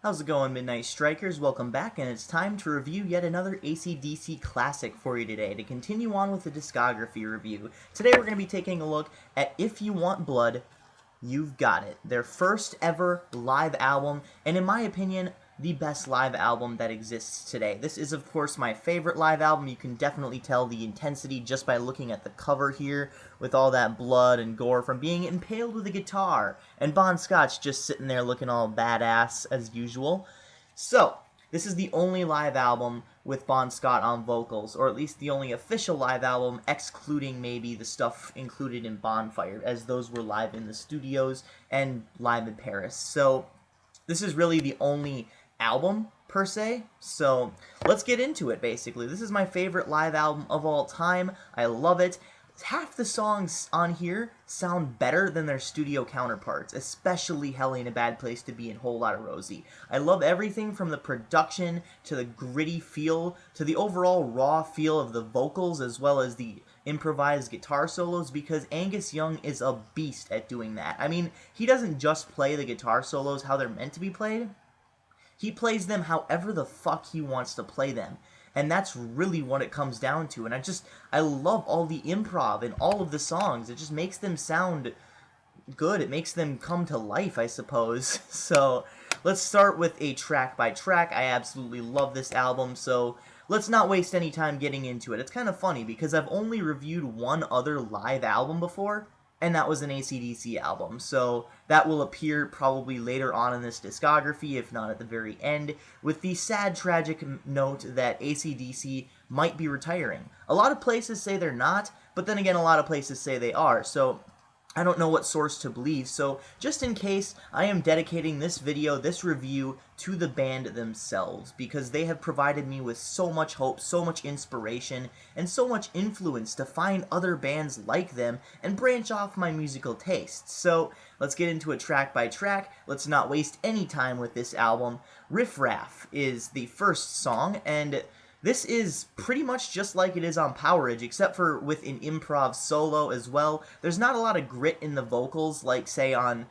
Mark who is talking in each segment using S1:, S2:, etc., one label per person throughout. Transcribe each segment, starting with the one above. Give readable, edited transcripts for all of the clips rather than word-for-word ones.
S1: How's it going, Midnight Strikers? Welcome back, and it's time to review yet another ACDC classic for you today, to continue on with the discography review. Today we're going to be taking a look at If You Want Blood, You've Got It, their first ever live album, and in my opinion, the best live album that exists today. This is, of course, my favorite live album. You can definitely tell the intensity just by looking at the cover here, with all that blood and gore from being impaled with a guitar, and Bon Scott's just sitting there looking all badass as usual. So, this is the only live album with Bon Scott on vocals, or at least the only official live album, excluding maybe the stuff included in Bonfire, as those were live in the studios and live in Paris. So, this is really the only album per se, so let's get into it. Basically, this is my favorite live album of all time. I love it. Half the songs on here sound better than their studio counterparts, especially Hell Ain't a Bad Place to Be and Whole Lotta Rosie. I love everything from the production to the gritty feel to the overall raw feel of the vocals, as well as the improvised guitar solos, because Angus Young is a beast at doing that. I mean, he doesn't just play the guitar solos how they're meant to be played. He plays them however the fuck he wants to play them. And that's really what it comes down to. And I love all the improv in all of the songs. It just makes them sound good. It makes them come to life, I suppose. So, let's start with a track by track. I absolutely love this album, so let's not waste any time getting into it. It's kind of funny, because I've only reviewed one other live album before, and that was an ACDC album, so that will appear probably later on in this discography, if not at the very end, with the sad, tragic note that ACDC might be retiring. A lot of places say they're not, but then again, a lot of places say they are, so I don't know what source to believe, so just in case, I am dedicating this video, this review, to the band themselves, because they have provided me with so much hope, so much inspiration, and so much influence to find other bands like them and branch off my musical tastes. So, let's get into it track by track. Let's not waste any time with this album. Riff Raff is the first song, and this is pretty much just like it is on Powerage, except for with an improv solo as well. There's not a lot of grit in the vocals, like, say, on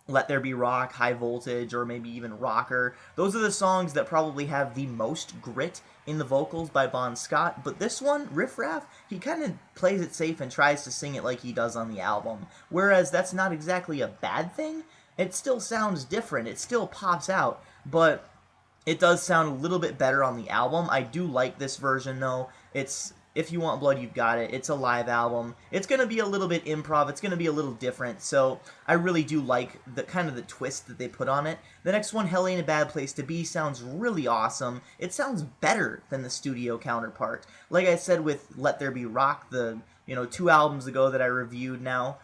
S1: Let There Be Rock, High Voltage, or maybe even Rocker. Those are the songs that probably have the most grit in the vocals by Bon Scott, but this one, Riff Raff, he kind of plays it safe and tries to sing it like he does on the album. Whereas that's not exactly a bad thing. It still sounds different, it still pops out, but it does sound a little bit better on the album. I do like this version, though. It's If You Want Blood, You've Got It. It's a live album. It's going to be a little bit improv. It's going to be a little different, so I really do like the kind of the twist that they put on it. The next one, Hell Ain't a Bad Place to Be, sounds really awesome. It sounds better than the studio counterpart. Like I said with Let There Be Rock, the 2 albums ago that I reviewed now,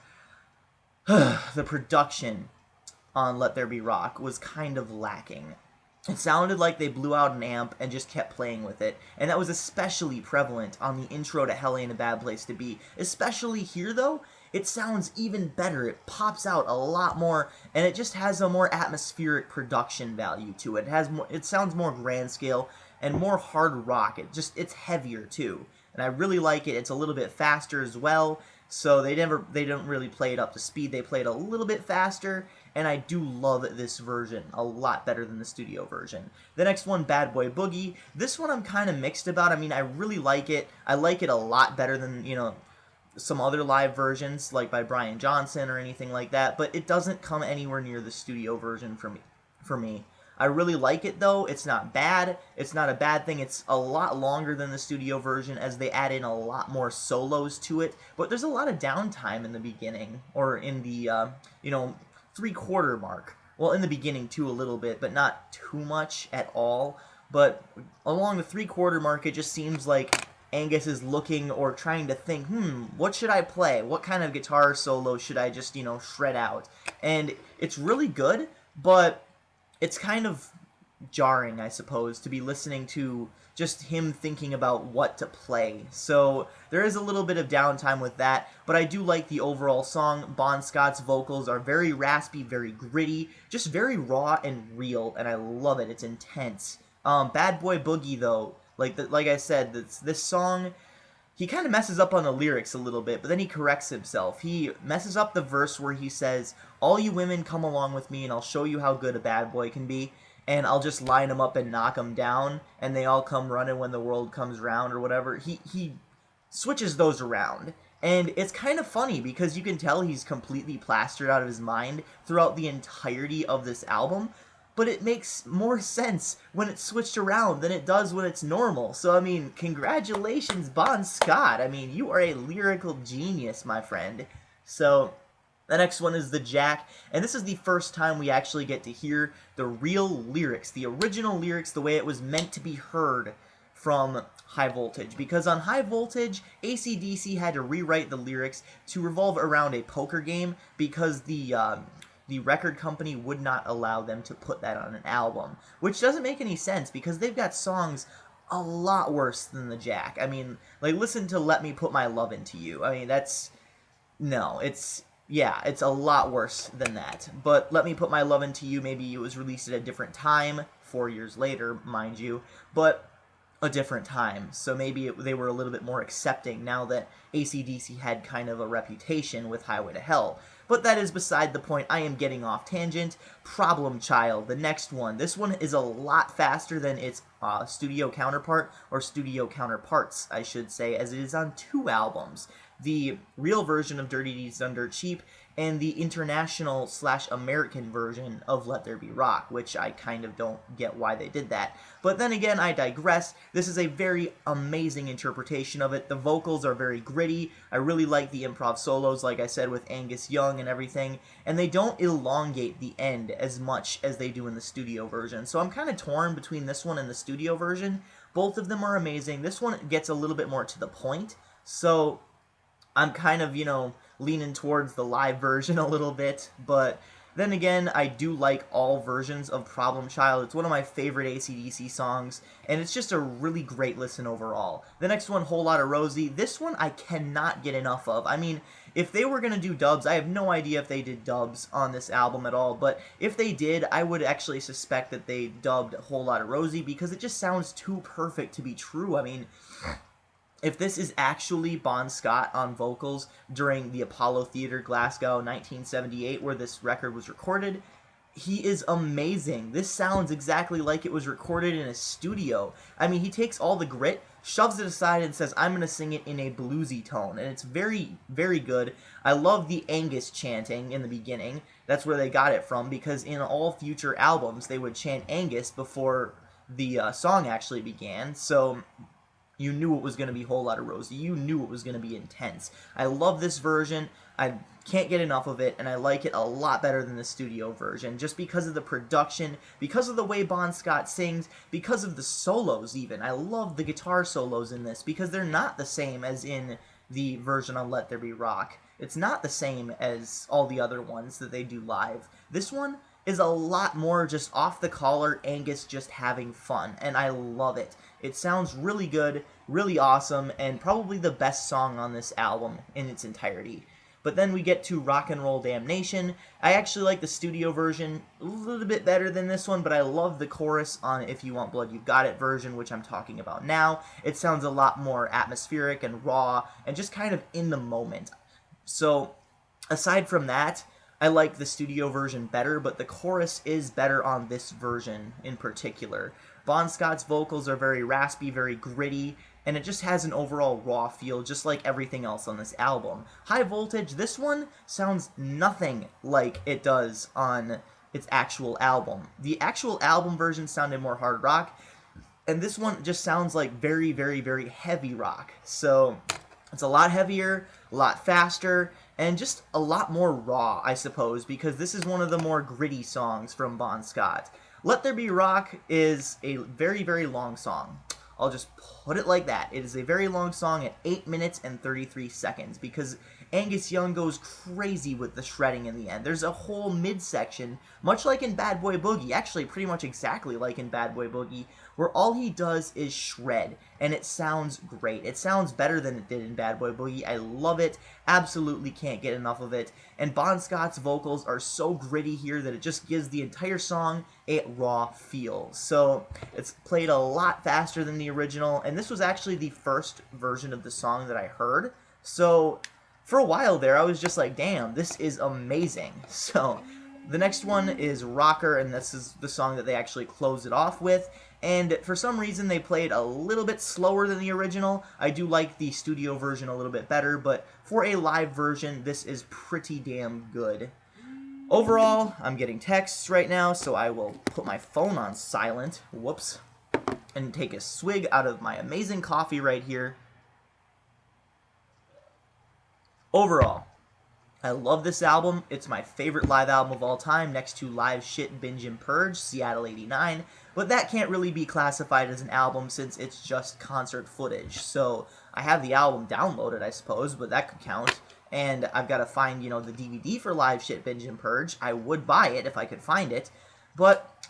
S1: the production on Let There Be Rock was kind of lacking. It sounded like they blew out an amp and just kept playing with it, and that was especially prevalent on the intro to Hell Ain't a Bad Place to Be. Especially here, though, it sounds even better. It pops out a lot more, and it just has a more atmospheric production value to it. It sounds more grand scale and more hard rock. It's heavier too, and I really like it. It's a little bit faster as well. So they don't really play it up to speed. They play it a little bit faster, and I do love this version a lot better than the studio version. The next one, Bad Boy Boogie. This one I'm kind of mixed about. I mean, I really like it. I like it a lot better than, some other live versions, like by Brian Johnson or anything like that, but it doesn't come anywhere near the studio version for me. I really like it, though. It's not bad. It's not a bad thing. It's a lot longer than the studio version, as they add in a lot more solos to it. But there's a lot of downtime in the beginning, or in the, 3/4 mark. Well, in the beginning, too, a little bit, but not too much at all. But along the 3/4 mark, it just seems like Angus is looking or trying to think, what should I play? What kind of guitar solo should I just, shred out? And it's really good, but it's kind of jarring, I suppose, to be listening to just him thinking about what to play. So there is a little bit of downtime with that, but I do like the overall song. Bon Scott's vocals are very raspy, very gritty, just very raw and real, and I love it. It's intense. Bad Boy Boogie, though, like I said, this song he kind of messes up on the lyrics a little bit, but then he corrects himself. He messes up the verse where he says, "All you women come along with me and I'll show you how good a bad boy can be, and I'll just line them up and knock them down, and they all come running when the world comes round," or whatever. He switches those around. And it's kind of funny because you can tell he's completely plastered out of his mind throughout the entirety of this album, but it makes more sense when it's switched around than it does when it's normal. So, I mean, congratulations, Bon Scott. I mean, you are a lyrical genius, my friend. So, the next one is The Jack, and this is the first time we actually get to hear the real lyrics, the original lyrics, the way it was meant to be heard from High Voltage. Because on High Voltage, AC/DC had to rewrite the lyrics to revolve around a poker game because the record company would not allow them to put that on an album, which doesn't make any sense because they've got songs a lot worse than The Jack. I mean, like, listen to Let Me Put My Love Into You. I mean, yeah, it's a lot worse than that. But Let Me Put My Love Into You, maybe it was released at a different time, 4 years later, mind you, but a different time, so maybe they were a little bit more accepting now that AC/DC had kind of a reputation with Highway to Hell. But that is beside the point. I am getting off tangent. Problem Child, the next one. This one is a lot faster than its studio counterpart, or studio counterparts, I should say, as it is on 2 albums. The real version of Dirty Deeds Done Dirt Cheap, and the international/American version of Let There Be Rock, which I kind of don't get why they did that. But then again, I digress. This is a very amazing interpretation of it. The vocals are very gritty. I really like the improv solos, like I said, with Angus Young and everything, and they don't elongate the end as much as they do in the studio version. So I'm kind of torn between this one and the studio version. Both of them are amazing. This one gets a little bit more to the point, so I'm kind of, leaning towards the live version a little bit, but then again, I do like all versions of Problem Child. It's one of my favorite AC/DC songs, and it's just a really great listen overall. The next one, Whole Lotta Rosie. This one I cannot get enough of. I mean, if they were going to do dubs, I have no idea if they did dubs on this album at all, but if they did, I would actually suspect that they dubbed Whole Lotta Rosie because it just sounds too perfect to be true. I mean, if this is actually Bon Scott on vocals during the Apollo Theater, Glasgow, 1978, where this record was recorded, he is amazing. This sounds exactly like it was recorded in a studio. I mean, he takes all the grit, shoves it aside, and says, I'm going to sing it in a bluesy tone, and it's very, very good. I love the Angus chanting in the beginning. That's where they got it from, because in all future albums, they would chant Angus before the song actually began, so you knew it was going to be Whole Lotta Rosie. You knew it was going to be intense. I love this version. I can't get enough of it, and I like it a lot better than the studio version, just because of the production, because of the way Bon Scott sings, because of the solos even. I love the guitar solos in this, because they're not the same as in the version on Let There Be Rock. It's not the same as all the other ones that they do live. This one is a lot more just off the collar, Angus just having fun, and I love it. It sounds really good, really awesome, and probably the best song on this album in its entirety. But then we get to Rock and Roll Damnation. I actually like the studio version a little bit better than this one, but I love the chorus on If You Want Blood, You Got It version, which I'm talking about now. It sounds a lot more atmospheric and raw, and just kind of in the moment. So, aside from that, I like the studio version better, but the chorus is better on this version in particular. Bon Scott's vocals are very raspy, very gritty, and it just has an overall raw feel, just like everything else on this album. High Voltage, this one sounds nothing like it does on its actual album. The actual album version sounded more hard rock, and this one just sounds like very, very, very heavy rock. So it's a lot heavier, a lot faster, and just a lot more raw, I suppose, because this is one of the more gritty songs from Bon Scott. Let There Be Rock is a very, very long song. I'll just put it like that. It is a very long song at 8 minutes and 33 seconds, because Angus Young goes crazy with the shredding in the end. There's a whole midsection, much like in Bad Boy Boogie, actually pretty much exactly like in Bad Boy Boogie, where all he does is shred, and it sounds great. It sounds better than it did in Bad Boy Boogie. I love it. Absolutely can't get enough of it. And Bon Scott's vocals are so gritty here that it just gives the entire song a raw feel. So it's played a lot faster than the original, and this was actually the first version of the song that I heard. So for a while there, I was just like, damn, this is amazing. So the next one is Rocker, and this is the song that they actually close it off with. And for some reason, they played a little bit slower than the original. I do like the studio version a little bit better, but for a live version, this is pretty damn good. Overall, I'm getting texts right now, so I will put my phone on silent. Whoops. And take a swig out of my amazing coffee right here. Overall, I love this album. It's my favorite live album of all time, next to Live Shit, Binge and Purge, Seattle '89, but that can't really be classified as an album since it's just concert footage. So I have the album downloaded, I suppose, but that could count. And I've got to find, the DVD for Live Shit, Binge and Purge. I would buy it if I could find it, but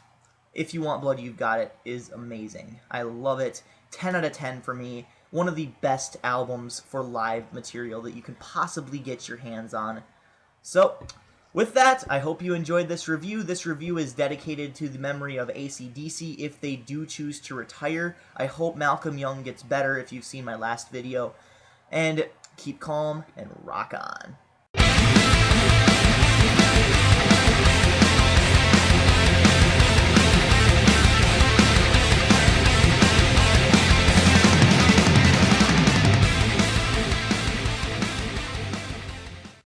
S1: If You Want Blood, You've Got It is amazing. I love it. 10 out of 10 for me. One of the best albums for live material that you can possibly get your hands on. So, with that, I hope you enjoyed this review. This review is dedicated to the memory of ACDC if they do choose to retire. I hope Malcolm Young gets better if you've seen my last video. And keep calm and rock on.